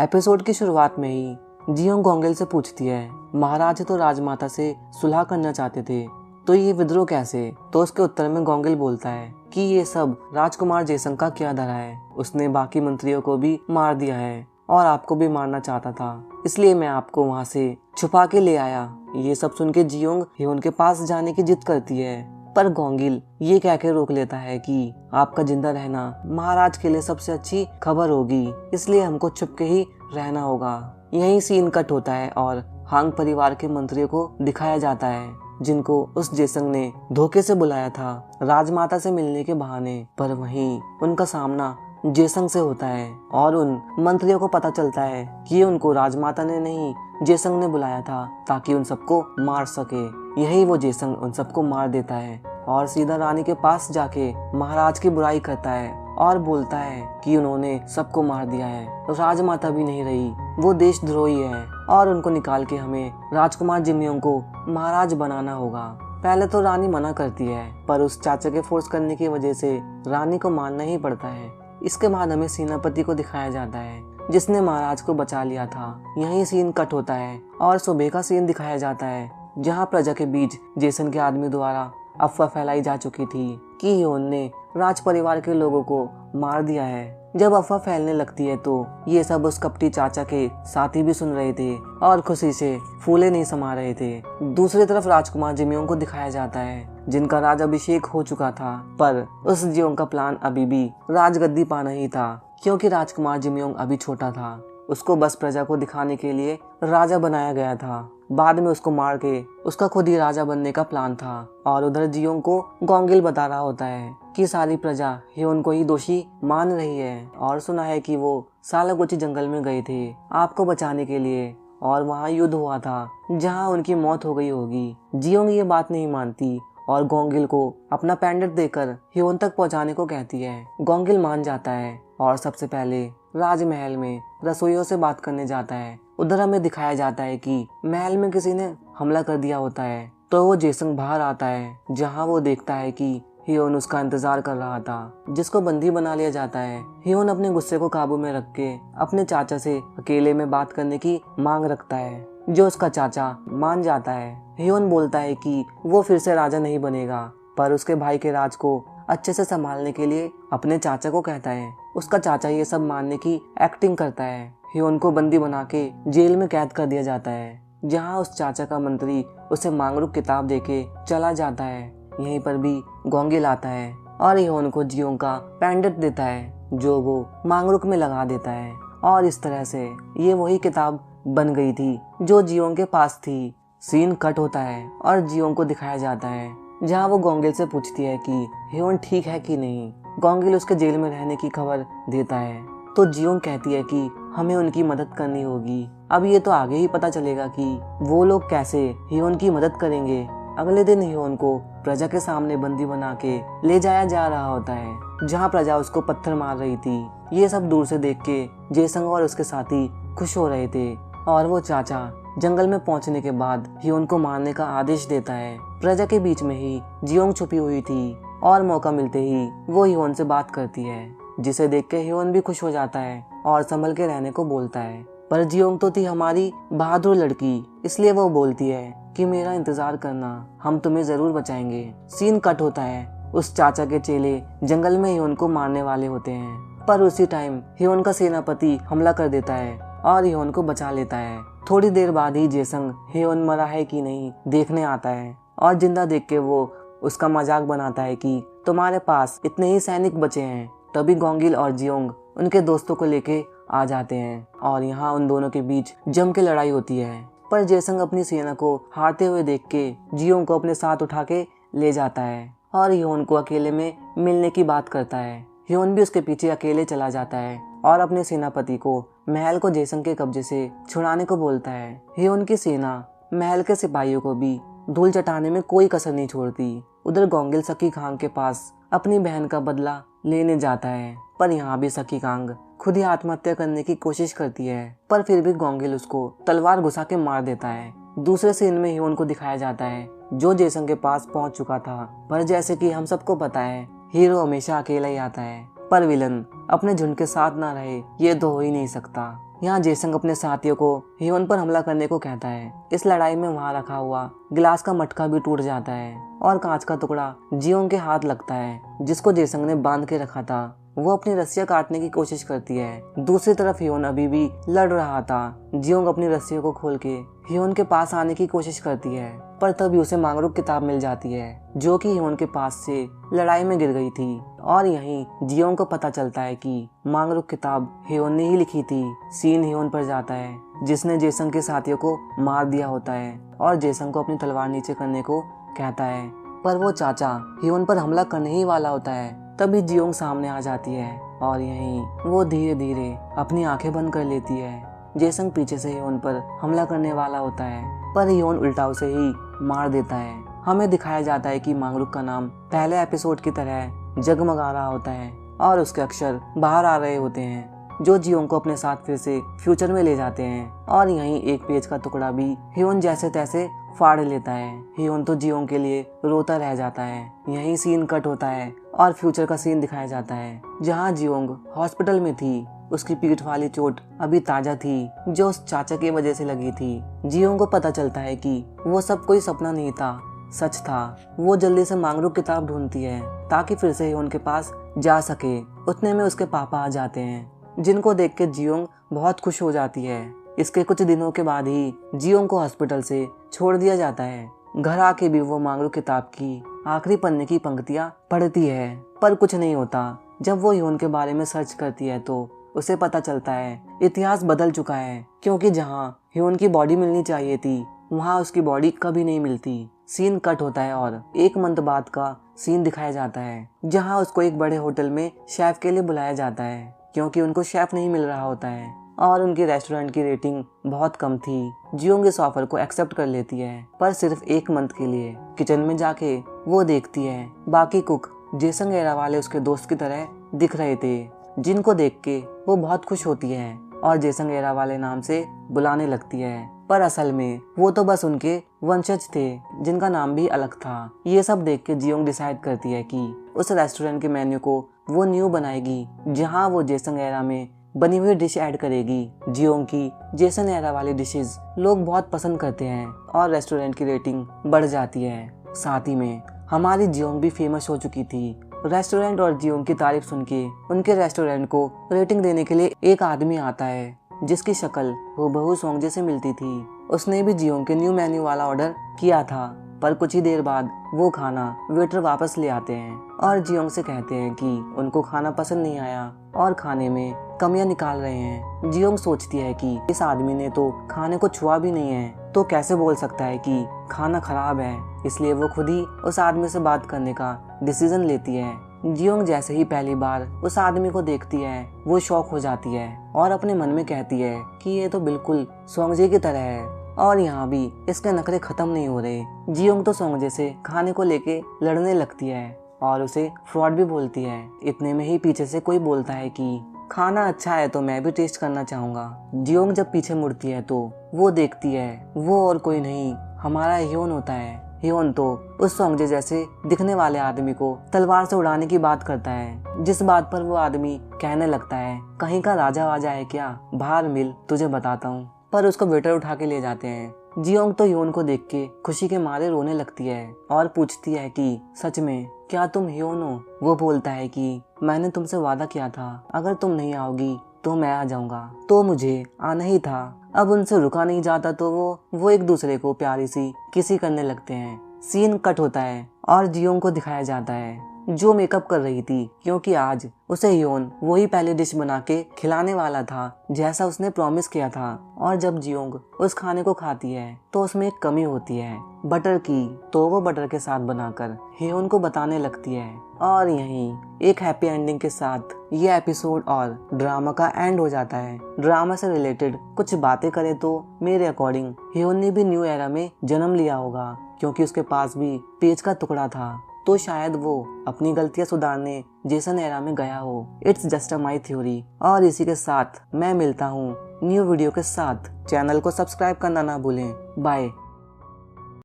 Episode की शुरुआत में ही जियोंग गोंगल से पूछती है, महाराज तो राजमाता से सुलह करना चाहते थे, तो ये विद्रोह कैसे? तो उसके उत्तर में गोंगल बोलता है कि ये सब राजकुमार जेसंग का किया धरा है। उसने बाकी मंत्रियों को भी मार दिया है और आपको भी मारना चाहता था, इसलिए मैं आपको वहाँ से छुपा के ले आया। ये सब सुन के जियोंग ह्योन के पास जाने की जिद करती है, पर गोंगिल ये कह के रोक लेता है कि आपका जिंदा रहना महाराज के लिए सबसे अच्छी खबर होगी, इसलिए हमको छुप के ही रहना होगा। यही सीन कट होता है और हांग परिवार के मंत्रियों को दिखाया जाता है, जिनको उस जेसंग ने धोखे से बुलाया था राजमाता से मिलने के बहाने। पर वहीं उनका सामना जेसंग से होता है और उन मंत्रियों को पता चलता है कि उनको राजमाता ने नहीं जेसंग ने बुलाया था ताकि उन सबको मार सके। यही वो जेसंग उन सबको मार देता है और सीधा रानी के पास जाके महाराज की बुराई करता है और बोलता है कि उन्होंने सबको मार दिया है, राजमाता भी नहीं रही, वो देशद्रोही है और उनको निकाल के हमें राजकुमार जिम्योंग को महाराज बनाना होगा। पहले तो रानी मना करती है, पर उस चाचा के फोर्स करने की वजह से रानी को मानना ही पड़ता है। इसके बाद हमें सेनापति को दिखाया जाता है जिसने महाराज को बचा लिया था। यही सीन कट होता है और सुबह का सीन दिखाया जाता है, जहाँ प्रजा के बीच जेसन के आदमी द्वारा अफवाह फैलाई जा चुकी थी कि ह्योन ने राज परिवार के लोगों को मार दिया है। जब अफवाह फैलने लगती है तो ये सब उस कपटी चाचा के साथी भी सुन रहे थे और खुशी से फूले नहीं समा रहे थे। दूसरी तरफ राजकुमार जिम्योंग को दिखाया जाता है, जिनका राज अभिषेक हो चुका था, पर उस जियोंग का प्लान अभी भी राजगद्दी पाना ही था, क्योंकि राजकुमार जिम्योंग अभी छोटा था। उसको बस प्रजा को दिखाने के लिए राजा बनाया गया था। बाद में उसको मार के उसका खुद ही राजा बनने का प्लान था। और उधर जियोंग को गोंगिल बता रहा होता है कि सारी प्रजा ह्योन को ही दोषी मान रही है और सुना है कि वो सालागोची जंगल में गए थे आपको बचाने के लिए और वहाँ युद्ध हुआ था जहाँ उनकी मौत हो गई होगी। जियोंग ये बात नहीं मानती और गोंगिल को अपना पेंडेंट देकर ह्योन तक पहुँचाने को कहती है। गोंगिल मान जाता है और सबसे पहले राजमहल में रसोइयों से बात करने जाता है। उधर हमें दिखाया जाता है कि महल में किसी ने हमला कर दिया होता है, तो वो जेसंग बाहर आता है, जहाँ वो देखता है कि ह्योन उसका इंतजार कर रहा था, जिसको बंदी बना लिया जाता है। ह्योन अपने गुस्से को काबू में रख के अपने चाचा से अकेले में बात करने की मांग रखता है, जो उसका चाचा मान जाता है। ह्योन बोलता है कि वो फिर से राजा नहीं बनेगा, पर उसके भाई के राज को अच्छे से संभालने के लिए अपने चाचा को कहता है। उसका चाचा ये सब मानने की एक्टिंग करता है। ह्योन को बंदी बना के जेल में कैद कर दिया जाता है, जहाँ उस चाचा का मंत्री उसे मांगरुक किताब देके चला जाता है। यहीं पर भी गोंगिल आता है और ह्योन को जियोंग का पेंडेंट देता है, जो वो मांगरुक में लगा देता है और इस तरह से ये वही किताब बन गई थी जो जियोंग के पास थी। सीन कट होता है और जियोंग को दिखाया जाता है, जहाँ वो गोंगिल से पूछती है कि ह्योन ठीक है कि नहीं। गोंगिल उसके जेल में रहने की खबर देता है, तो जियोंग कहती है कि हमें उनकी मदद करनी होगी। अब ये तो आगे ही पता चलेगा कि वो लोग कैसे ह्योन की मदद करेंगे। अगले दिन ह्योन को प्रजा के सामने बंदी बना के ले जाया जा रहा होता है, जहाँ प्रजा उसको पत्थर मार रही थी। ये सब दूर से देख के जेसंग और उसके साथी खुश हो रहे थे और वो चाचा जंगल में पहुंचने के बाद ह्योन को मारने का आदेश देता है। प्रजा के बीच में ही जियोंग छुपी हुई थी और मौका मिलते ही वो ह्योन से बात करती है, जिसे देख के ह्योन भी खुश हो जाता है और संभल के रहने को बोलता है। पर जियोंग तो थी हमारी बहादुर लड़की, इसलिए वो बोलती है कि मेरा इंतजार करना, हम तुम्हें जरूर बचाएंगे। सीन कट होता है, उस चाचा के चेले जंगल में ह्योन को मारने वाले होते हैं, पर उसी टाइम ह्योन का सेनापति हमला कर देता है और ह्योन को बचा लेता है। थोड़ी देर बाद ही जेसंग ह्योन मरा है कि नहीं देखने आता है और जिंदा देख के वो उसका मजाक बनाता है कि तुम्हारे पास इतने ही सैनिक बचे हैं। तभी गोंगिल और जियोंग उनके दोस्तों को लेके आ जाते हैं और यहाँ उन दोनों के बीच जम के लड़ाई होती है। पर जेसंग अपनी सेना को हारते हुए देख के जियोंग को अपने साथ उठा के ले जाता है और ह्योन को अकेले में मिलने की बात करता है। ह्योन भी उसके पीछे अकेले चला जाता है और अपने सेनापति को महल को जेसंग के कब्जे से छुड़ाने को बोलता है। ह्योन की सेना महल के सिपाहियों को भी धूल चटाने में कोई कसर नहीं छोड़ती। उधर गोंगिल सकी खांग के पास अपनी बहन का बदला लेने जाता है, पर यहाँ भी सकी खांग खुद ही आत्महत्या करने की कोशिश करती है, पर फिर भी गोंगिल उसको तलवार घुसा के मार देता है। दूसरे सीन में ह्योन को दिखाया जाता है, जो जेसंग के पास पहुंच चुका था, पर जैसे कि हम सबको पता है हीरो हमेशा अकेला ही आता है, पर विलन अपने झुंड के साथ ना रहे ये तो हो ही नहीं सकता। यहाँ जेसंग अपने साथियों को हियोन पर हमला करने को कहता है। इस लड़ाई में वहाँ रखा हुआ गिलास का मटका भी टूट जाता है और कांच का टुकड़ा जियोंग के हाथ लगता है जिसको जेसंग ने बांध के रखा था। वो अपनी रस्सियां काटने की कोशिश करती है। दूसरी तरफ हियोन अभी भी लड़ रहा था। जियोंग अपनी रस्सियों को खोल के हियोन के पास आने की कोशिश करती है, पर तभी उसे मांगरुक किताब मिल जाती है जो कि हियोन के पास से लड़ाई में गिर गई थी। और यहीं जियोंग को पता चलता है कि मांगरुक किताब हियोन ने ही लिखी थी। सीन हियोन पर जाता है जिसने जेसंग के साथियों को मार दिया होता है और जेसंग को अपनी तलवार नीचे करने को कहता है, पर वो चाचा हियोन पर हमला करने ही वाला होता है। तभी जियोंग सामने आ जाती है और यहीं वो धीरे धीरे अपनी आंखें बंद कर लेती है। जेसंग पीछे से हियोन पर हमला करने वाला होता है, पर हियोन उल्टा उसे ही मार देता है। हमें दिखाया जाता है कि मांगरुक का नाम पहले एपिसोड की तरह जगमगा रहा होता है और उसके अक्षर बाहर आ रहे होते हैं जो जियोंग को अपने साथ फिर से फ्यूचर में ले जाते हैं। और यहीं एक पेज का टुकड़ा भी हियोन जैसे तैसे फाड़ लेता है। हियोन तो जियोंग के लिए रोता रह जाता है। यहीं सीन कट होता है और फ्यूचर का सीन दिखाया जाता है जहां जियोंग हॉस्पिटल में थी। उसकी पीठ वाली चोट अभी ताजा थी जो उस चाचा की वजह से लगी थी। जियोंग को पता चलता है कि वो सब कोई सपना नहीं था, सच था। वो जल्दी से मांगरुक किताब ढूंढती है ताकि फिर से हियोन के पास जा सके। उतने में उसके पापा आ जाते हैं जिनको देख के जियोंग बहुत खुश हो जाती है। इसके कुछ दिनों के बाद ही जियोंग को हॉस्पिटल से छोड़ दिया जाता है। घर आके भी वो मांगरुक किताब की आखिरी पन्ने की पंक्तियां पढ़ती है, पर कुछ नहीं होता। जब वो हियोन के बारे में सर्च करती है तो उसे पता चलता है इतिहास बदल चुका है, क्योंकि जहाँ हियोन की बॉडी मिलनी चाहिए थी वहाँ उसकी बॉडी कभी नहीं मिलती। सीन कट होता है और एक मंथ बाद का सीन दिखाया जाता है जहाँ उसको एक बड़े होटल में शेफ के लिए बुलाया जाता है, क्योंकि उनको शेफ नहीं मिल रहा होता है और उनकी रेस्टोरेंट की रेटिंग बहुत कम थी। जियोंग इस ऑफर को एक्सेप्ट कर लेती है, पर सिर्फ एक मंथ के लिए। किचन में जाके वो देखती है बाकी कुक जेसंग एरा वाले उसके दोस्त की तरह दिख रहे थे, जिनको देख के वो बहुत खुश होती है और जेसंग एरा वाले नाम से बुलाने लगती है। पर असल में वो तो बस उनके वंशज थे जिनका नाम भी अलग था। ये सब देख के जियोंग डिसाइड करती है कि उस रेस्टोरेंट के मेन्यू को वो न्यू बनाएगी जहाँ वो जेसंग एरा में बनी हुई डिश ऐड करेगी। जियोंग की जेसन एरा वाली डिशेस लोग बहुत पसंद करते हैं और रेस्टोरेंट की रेटिंग बढ़ जाती है। साथ ही में हमारी जियोंग भी फेमस हो चुकी थी। रेस्टोरेंट और जियोंग की तारीफ सुन के उनके रेस्टोरेंट को रेटिंग देने के लिए एक आदमी आता है जिसकी शक्ल हूबहू सोंगजे से मिलती थी। उसने भी जियोंग के न्यू मेन्यू वाला ऑर्डर किया था, पर कुछ ही देर बाद वो खाना वेटर वापस ले आते हैं और जियोंग से कहते हैं कि उनको खाना पसंद नहीं आया और खाने में कमियां निकाल रहे हैं। जियोंग सोचती है कि इस आदमी ने तो खाने को छुआ भी नहीं है तो कैसे बोल सकता है कि खाना खराब है। इसलिए वो खुद ही उस आदमी से बात करने का डिसीजन लेती है। जियोंग जैसे ही पहली बार उस आदमी को देखती है वो शॉक हो जाती है और अपने मन में कहती है कि ये तो बिल्कुल सोंगजे की तरह है और यहाँ भी इसके नखरे खत्म नहीं हो रहे। जियोंग तो सोंगजे से खाने को लेके लड़ने लगती है और उसे फ्रॉड भी बोलती है। इतने में ही पीछे से कोई बोलता है कि खाना अच्छा है तो मैं भी टेस्ट करना चाहूंगा। जियोंग जब पीछे मुड़ती है तो वो देखती है वो और कोई नहीं हमारा हियोन होता है। हियोन तो उस सोंगजे जैसे दिखने वाले आदमी को तलवार से उड़ाने की बात करता है, जिस बात पर वो आदमी कहने लगता है कहीं का राजा वाजा है क्या, बाहर मिल तुझे बताता हूँ। पर उसको वेटर उठा के ले जाते हैं। जियोंग तो हियोन को देख के खुशी के मारे रोने लगती है और पूछती है कि सच में क्या तुम हियोन हो। वो बोलता है कि मैंने तुमसे वादा किया था अगर तुम नहीं आओगी तो मैं आ जाऊंगा, तो मुझे आना ही था। अब उनसे रुका नहीं जाता तो वो एक दूसरे को प्यारी सी किसी करने लगते हैं। सीन कट होता है और जियोंग को दिखाया जाता है जो मेकअप कर रही थी, क्योंकि आज उसे हियोन वही पहले डिश बना के खिलाने वाला था जैसा उसने प्रॉमिस किया था। और जब जियोंग उस खाने को खाती है तो उसमें एक कमी होती है बटर की, तो वो बटर के साथ बनाकर हियोन को बताने लगती है। और यहीं एक हैप्पी एंडिंग के साथ ये एपिसोड और ड्रामा का एंड हो जाता है। ड्रामा से रिलेटेड कुछ बातें करें तो मेरे अकॉर्डिंग हियोन ने भी न्यू एरा में जन्म लिया होगा, क्योंकि उसके पास भी पेज का टुकड़ा था, तो शायद वो अपनी गलतियां सुधारने जेसन एरा में गया हो। It's just a my theory. और इसी के साथ मैं मिलता हूँ न्यू वीडियो के साथ। चैनल को सब्सक्राइब करना ना भूलें। बाय।